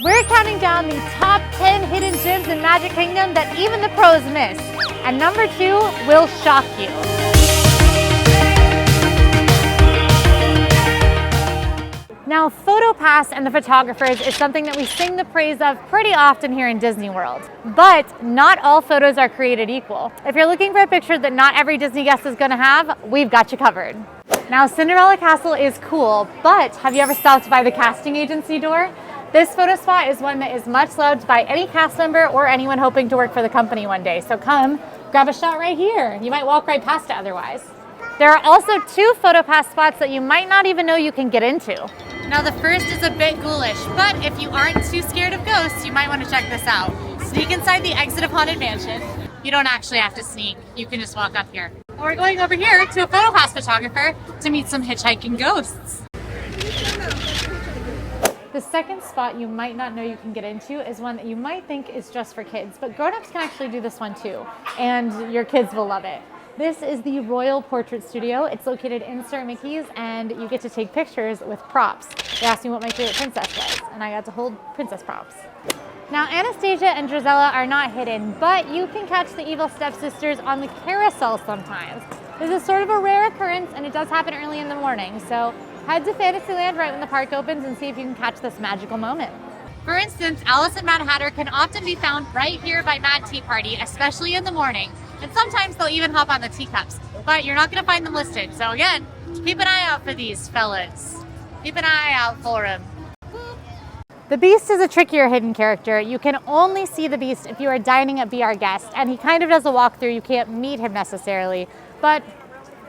We're counting down the top 10 hidden gems in Magic Kingdom that even the pros miss. And number 2 will shock you. Now, PhotoPass and the photographers is something that we sing the praise of pretty often here in Disney World. But not all photos are created equal. If you're looking for a picture that not every Disney guest is gonna have, we've got you covered. Now, Cinderella Castle is cool, but have you ever stopped by the casting agency door? This photo spot is one that is much loved by any cast member or anyone hoping to work for the company one day. So come, grab a shot right here. You might walk right past it otherwise. There are also 2 PhotoPass spots that you might not even know you can get into. Now the first is a bit ghoulish, but if you aren't too scared of ghosts, you might want to check this out. Sneak inside the exit of Haunted Mansion. You don't actually have to sneak, you can just walk up here. We're going over here to a PhotoPass photographer to meet some hitchhiking ghosts. The second spot you might not know you can get into is one that you might think is just for kids, but grown-ups can actually do this one too, and your kids will love it. This is the Royal Portrait Studio. It's located in Sir Mickey's, and you get to take pictures with props. They asked me what my favorite princess was, and I got to hold princess props. Now, Anastasia and Drizella are not hidden, but you can catch the evil stepsisters on the carousel sometimes. This is sort of a rare occurrence, and it does happen early in the morning, so head to Fantasyland right when the park opens and see if you can catch this magical moment. For instance, Alice and Mad Hatter can often be found right here by Mad Tea Party, especially in the morning. And sometimes they'll even hop on the teacups, but you're not going to find them listed. So again, keep an eye out for these fellas. Keep an eye out for them. The Beast is a trickier hidden character. You can only see the Beast if you are dining at Be Our Guest, and he kind of does a walkthrough. You can't meet him necessarily, but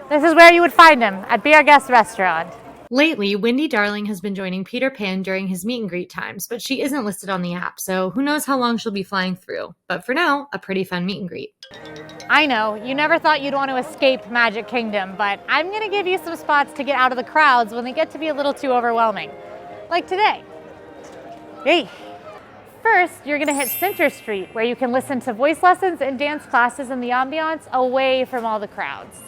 this is where you would find him, at Be Our Guest restaurant. Lately, Wendy Darling has been joining Peter Pan during his meet and greet times, but she isn't listed on the app, so who knows how long she'll be flying through. But for now, a pretty fun meet and greet. I know, you never thought you'd want to escape Magic Kingdom, but I'm going to give you some spots to get out of the crowds when they get to be a little too overwhelming. Like today. Hey! First, you're going to hit Center Street, where you can listen to voice lessons and dance classes in the ambiance away from all the crowds.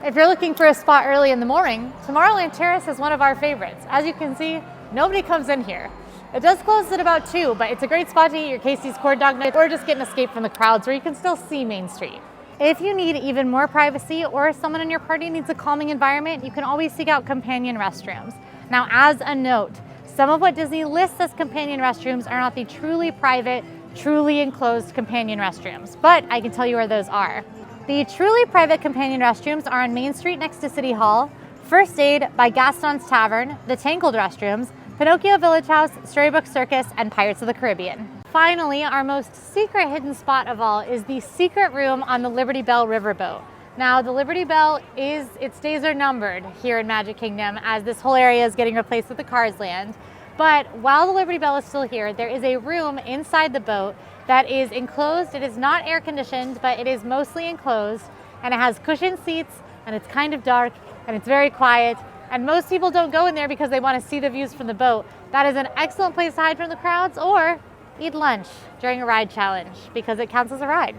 If you're looking for a spot early in the morning, Tomorrowland Terrace is one of our favorites. As you can see, nobody comes in here. It does close at about 2, but it's a great spot to eat your Casey's corn dog night or just get an escape from the crowds where you can still see Main Street. If you need even more privacy or someone in your party needs a calming environment, you can always seek out companion restrooms. Now, as a note, some of what Disney lists as companion restrooms are not the truly private, truly enclosed companion restrooms, but I can tell you where those are. The truly private companion restrooms are on Main Street next to City Hall, First Aid by Gaston's Tavern, the Tangled restrooms, Pinocchio Village House, Storybook Circus, and Pirates of the Caribbean. Finally, our most secret hidden spot of all is the secret room on the Liberty Bell Riverboat. Now, the Liberty Bell its days are numbered here in Magic Kingdom as this whole area is getting replaced with the Cars Land. But while the Liberty Bell is still here, there is a room inside the boat that is enclosed. It is not air conditioned, but it is mostly enclosed, and it has cushioned seats, and it's kind of dark, and it's very quiet, and most people don't go in there because they want to see the views from the boat. That is an excellent place to hide from the crowds or eat lunch during a ride challenge because it counts as a ride.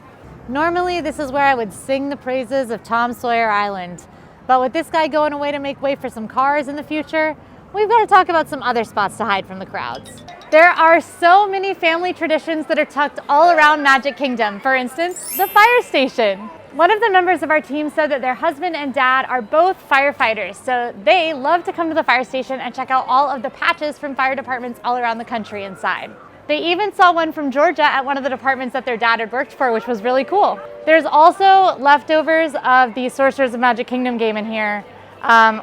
Normally, this is where I would sing the praises of Tom Sawyer Island, but with this guy going away to make way for some cars in the future, we've got to talk about some other spots to hide from the crowds. There are so many family traditions that are tucked all around Magic Kingdom. For instance, the fire station. One of the members of our team said that their husband and dad are both firefighters, so they love to come to the fire station and check out all of the patches from fire departments all around the country inside. They even saw one from Georgia at one of the departments that their dad had worked for, which was really cool. There's also leftovers of the Sorcerers of Magic Kingdom game in here,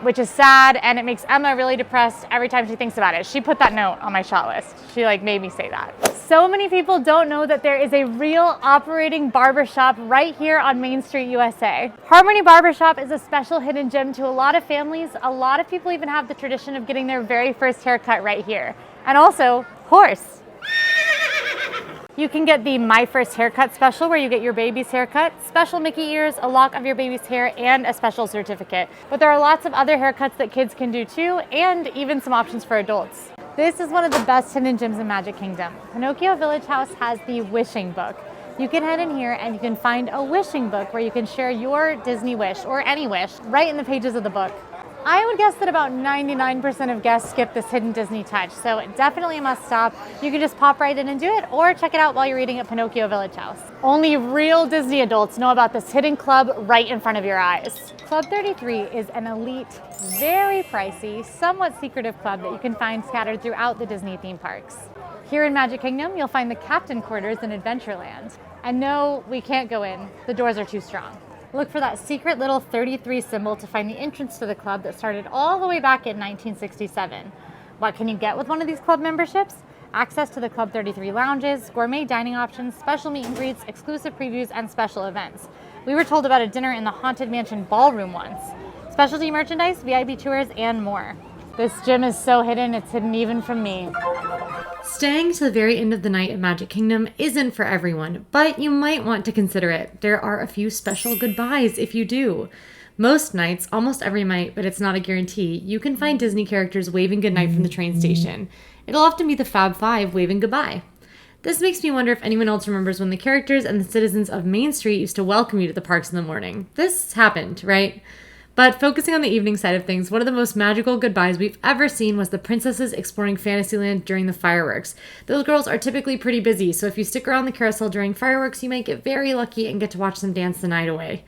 which is sad, and it makes Emma really depressed every time she thinks about it. She put that note on my shot list. She made me say that. So many people don't know that there is a real operating barbershop right here on Main Street, USA. Harmony Barbershop is a special hidden gem to a lot of families. A lot of people even have the tradition of getting their very first haircut right here. And also, horse. You can get the My First Haircut special where you get your baby's haircut, special Mickey ears, a lock of your baby's hair, and a special certificate. But there are lots of other haircuts that kids can do too, and even some options for adults. This is one of the best hidden gems in Magic Kingdom. Pinocchio Village House has the wishing book. You can head in here and you can find a wishing book where you can share your Disney wish or any wish right in the pages of the book. I would guess that about 99% of guests skip this hidden Disney touch, so definitely a must stop. You can just pop right in and do it, or check it out while you're eating at Pinocchio Village House. Only real Disney adults know about this hidden club right in front of your eyes. Club 33 is an elite, very pricey, somewhat secretive club that you can find scattered throughout the Disney theme parks. Here in Magic Kingdom, you'll find the Captain Quarters in Adventureland. And no, we can't go in. The doors are too strong. Look for that secret little 33 symbol to find the entrance to the club that started all the way back in 1967. What can you get with one of these club memberships? Access to the Club 33 lounges, gourmet dining options, special meet and greets, exclusive previews, and special events. We were told about a dinner in the Haunted Mansion ballroom once. Specialty merchandise, VIP tours, and more. This gym is so hidden, it's hidden even from me. Staying to the very end of the night at Magic Kingdom isn't for everyone, but you might want to consider it. There are a few special goodbyes if you do. Most nights, almost every night, but it's not a guarantee, you can find Disney characters waving goodnight from the train station. It'll often be the Fab Five waving goodbye. This makes me wonder if anyone else remembers when the characters and the citizens of Main Street used to welcome you to the parks in the morning. This happened, right? But focusing on the evening side of things, one of the most magical goodbyes we've ever seen was the princesses exploring Fantasyland during the fireworks. Those girls are typically pretty busy, so if you stick around the carousel during fireworks, you might get very lucky and get to watch them dance the night away.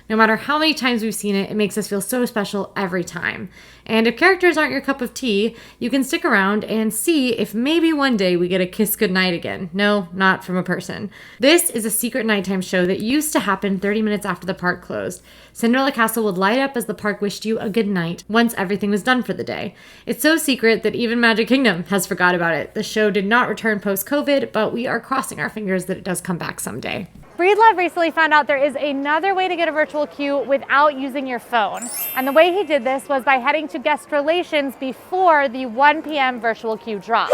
No matter how many times we've seen it, it makes us feel so special every time. And if characters aren't your cup of tea, you can stick around and see if maybe one day we get a kiss goodnight again. No, not from a person. This is a secret nighttime show that used to happen 30 minutes after the park closed. Cinderella Castle would light up as the park wished you a good night once everything was done for the day. It's so secret that even Magic Kingdom has forgot about it. The show did not return post-COVID, but we are crossing our fingers that it does come back someday. Breedlove recently found out there is another way to get a virtual queue without using your phone. And the way he did this was by heading to guest relations before the 1 p.m. virtual queue drop.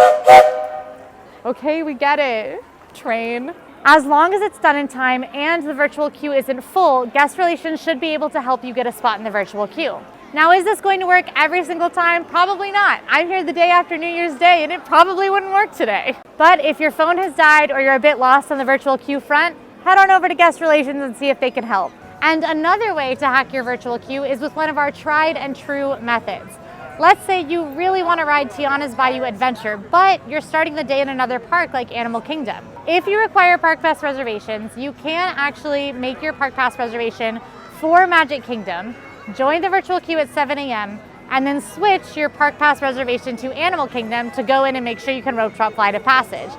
Okay, we get it. Train. As long as it's done in time and the virtual queue isn't full, guest relations should be able to help you get a spot in the virtual queue. Now, is this going to work every single time? Probably not. I'm here the day after New Year's Day and it probably wouldn't work today. But if your phone has died or you're a bit lost on the virtual queue front, head on over to guest relations and see if they can help. And another way to hack your virtual queue is with one of our tried and true methods. Let's say you really want to ride Tiana's Bayou Adventure, but you're starting the day in another park like Animal Kingdom. If you require Park Pass reservations, you can actually make your Park Pass reservation for Magic Kingdom, join the virtual queue at 7 a.m., and then switch your Park Pass reservation to Animal Kingdom to go in and make sure you can rope drop Flight of Passage.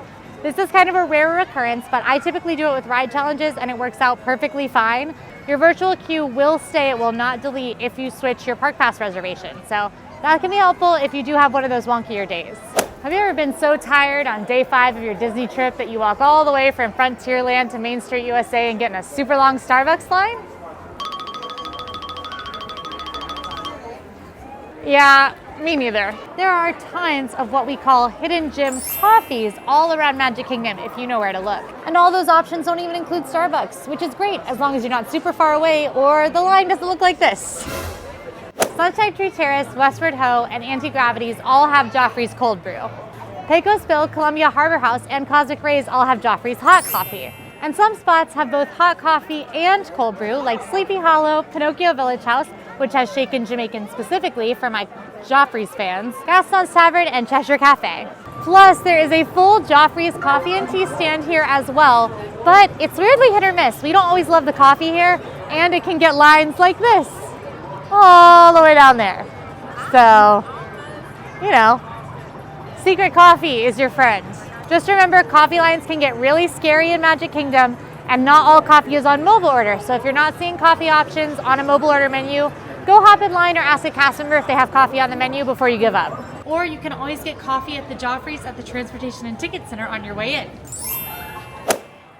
This is kind of a rare occurrence, but I typically do it with ride challenges and it works out perfectly fine. Your virtual queue will stay, it will not delete if you switch your Park Pass reservation. So that can be helpful if you do have one of those wonkier days. Have you ever been so tired on day 5 of your Disney trip that you walk all the way from Frontierland to Main Street USA and get in a super long Starbucks line? Yeah, me neither. There are tons of what we call hidden gem coffees all around Magic Kingdom if you know where to look. And all those options don't even include Starbucks, which is great as long as you're not super far away or the line doesn't look like this. Sunshine Tree Terrace, Westward Ho, and Anti-Gravities all have Joffrey's Cold Brew. Pecos Bill, Columbia Harbor House, and Cosmic Rays all have Joffrey's Hot Coffee. And some spots have both hot coffee and cold brew, like Sleepy Hollow, Pinocchio Village House, which has Shaken Jamaican specifically for my Joffrey's fans, Gaston's Tavern, and Cheshire Cafe. Plus, there is a full Joffrey's coffee and tea stand here as well, but it's weirdly hit or miss. We don't always love the coffee here, and it can get lines like this, all the way down there. So, you know, secret coffee is your friend. Just remember, coffee lines can get really scary in Magic Kingdom, and not all coffee is on mobile order. So if you're not seeing coffee options on a mobile order menu, go hop in line or ask a cast member if they have coffee on the menu before you give up. Or you can always get coffee at the Joffrey's at the Transportation and Ticket Center on your way in.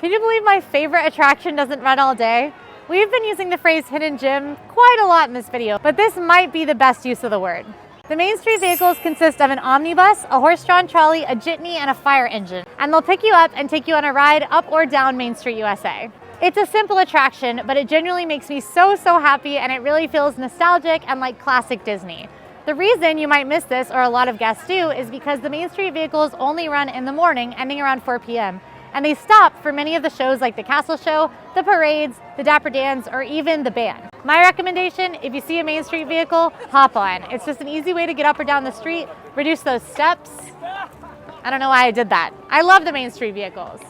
Can you believe my favorite attraction doesn't run all day? We've been using the phrase hidden gem quite a lot in this video, but this might be the best use of the word. The Main Street vehicles consist of an omnibus, a horse-drawn trolley, a jitney, and a fire engine. And they'll pick you up and take you on a ride up or down Main Street USA. It's a simple attraction, but it genuinely makes me so happy, and it really feels nostalgic and like classic Disney. The reason you might miss this, or a lot of guests do, is because the Main Street vehicles only run in the morning, ending around 4 p.m. And they stop for many of the shows like the Castle Show, the parades, the Dapper Dans, or even the band. My recommendation, if you see a Main Street vehicle, hop on. It's just an easy way to get up or down the street, reduce those steps. I don't know why I did that. I love the Main Street vehicles.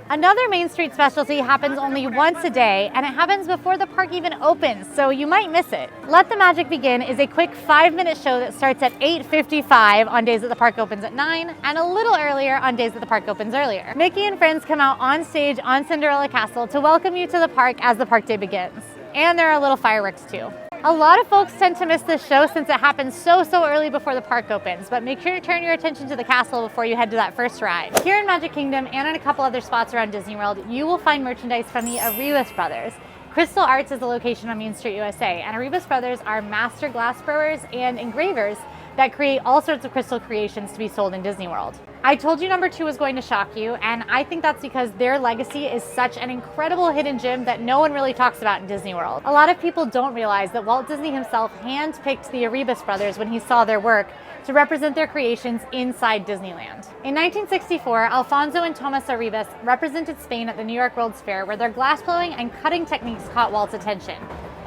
Another Main Street specialty happens only once a day, and it happens before the park even opens, so you might miss it. Let the Magic Begin is a quick 5-minute show that starts at 8:55 on days that the park opens at 9, and a little earlier on days that the park opens earlier. Mickey and friends come out on stage on Cinderella Castle to welcome you to the park as the park day begins. And there are little fireworks too. A lot of folks tend to miss this show since it happens so early before the park opens, but make sure to turn your attention to the castle before you head to that first ride. Here in Magic Kingdom and in a couple other spots around Disney World, you will find merchandise from the Aras Brothers. Crystal Arts is the location on Main Street, USA, and Aras Brothers are master glass blowers and engravers that create all sorts of crystal creations to be sold in Disney World. I told you number 2 was going to shock you, and I think that's because their legacy is such an incredible hidden gem that no one really talks about in Disney World. A lot of people don't realize that Walt Disney himself handpicked the Aras Brothers when he saw their work to represent their creations inside Disneyland. In 1964, Alfonso and Thomas Arribas represented Spain at the New York World's Fair, where their glass blowing and cutting techniques caught Walt's attention.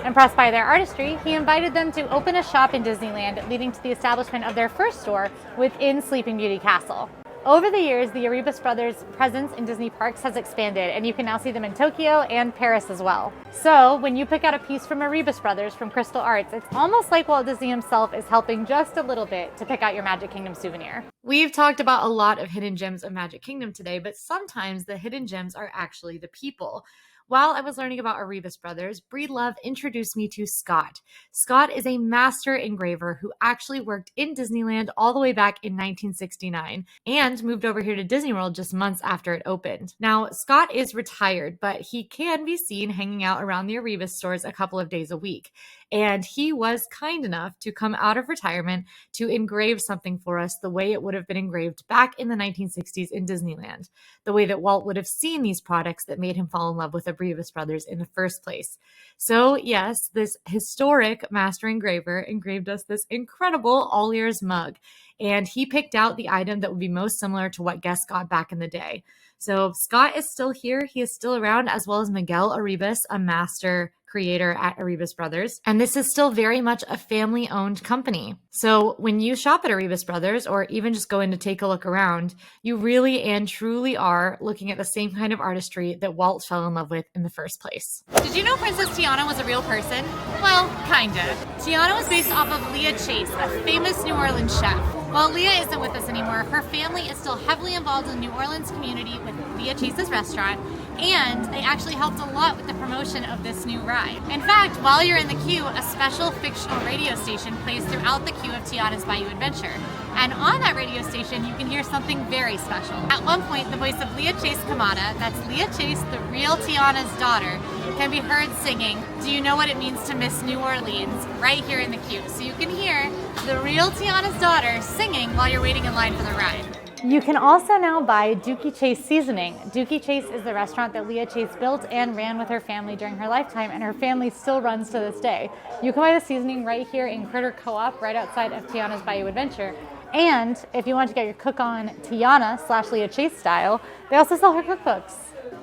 Impressed by their artistry, he invited them to open a shop in Disneyland, leading to the establishment of their first store within Sleeping Beauty Castle. Over the years, the Aras Brothers' presence in Disney parks has expanded, and you can now see them in Tokyo and Paris as well. So, when you pick out a piece from Aras Brothers from Crystal Arts, it's almost like Walt Disney himself is helping just a little bit to pick out your Magic Kingdom souvenir. We've talked about a lot of hidden gems of Magic Kingdom today, but sometimes the hidden gems are actually the people. While I was learning about Aras Brothers, Breedlove introduced me to Scott. Scott is a master engraver who actually worked in Disneyland all the way back in 1969 and moved over here to Disney World just months after it opened. Now, Scott is retired, but he can be seen hanging out around the Aras stores a couple of days a week. And he was kind enough to come out of retirement to engrave something for us the way it would have been engraved back in the 1960s in Disneyland, the way that Walt would have seen these products that made him fall in love with Aras Brothers in the first place. So yes, this historic master engraver engraved us this incredible AllEars mug, and he picked out the item that would be most similar to what guests got back in the day. So Scott is still here. He is still around, as well as Miguel Arribas, a master creator at Aras Brothers. And this is still very much a family-owned company. So when you shop at Aras Brothers, or even just go in to take a look around, you really and truly are looking at the same kind of artistry that Walt fell in love with in the first place. Did you know Princess Tiana was a real person? Well, kinda. Tiana was based off of Leah Chase, a famous New Orleans chef. While Leah isn't with us anymore, her family is still heavily involved in the New Orleans community with Leah Chase's restaurant, and they actually helped a lot with the promotion of this new ride. In fact, while you're in the queue, a special fictional radio station plays throughout the queue of Tiana's Bayou Adventure. And on that radio station, you can hear something very special. At one point, the voice of Leah Chase Kamada, that's Leah Chase, the real Tiana's daughter, can be heard singing, "Do you know what it means to miss New Orleans?" right here in the queue. So you can hear the real Tiana's daughter singing while you're waiting in line for the ride. You can also now buy Dookie Chase seasoning. Dookie Chase is the restaurant that Leah Chase built and ran with her family during her lifetime, and her family still runs to this day. You can buy the seasoning right here in Critter Co-op, right outside of Tiana's Bayou Adventure. And if you want to get your cook on Tiana/Leah Chase style, they also sell her cookbooks.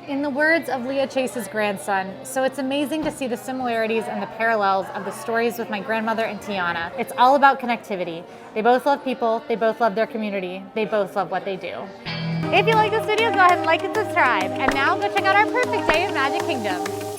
In the words of Leah Chase's grandson, "So it's amazing to see the similarities and the parallels of the stories with my grandmother and Tiana. It's all about connectivity. They both love people, they both love their community, they both love what they do." If you like this video, go ahead and like and subscribe. And now go check out our perfect day in Magic Kingdom.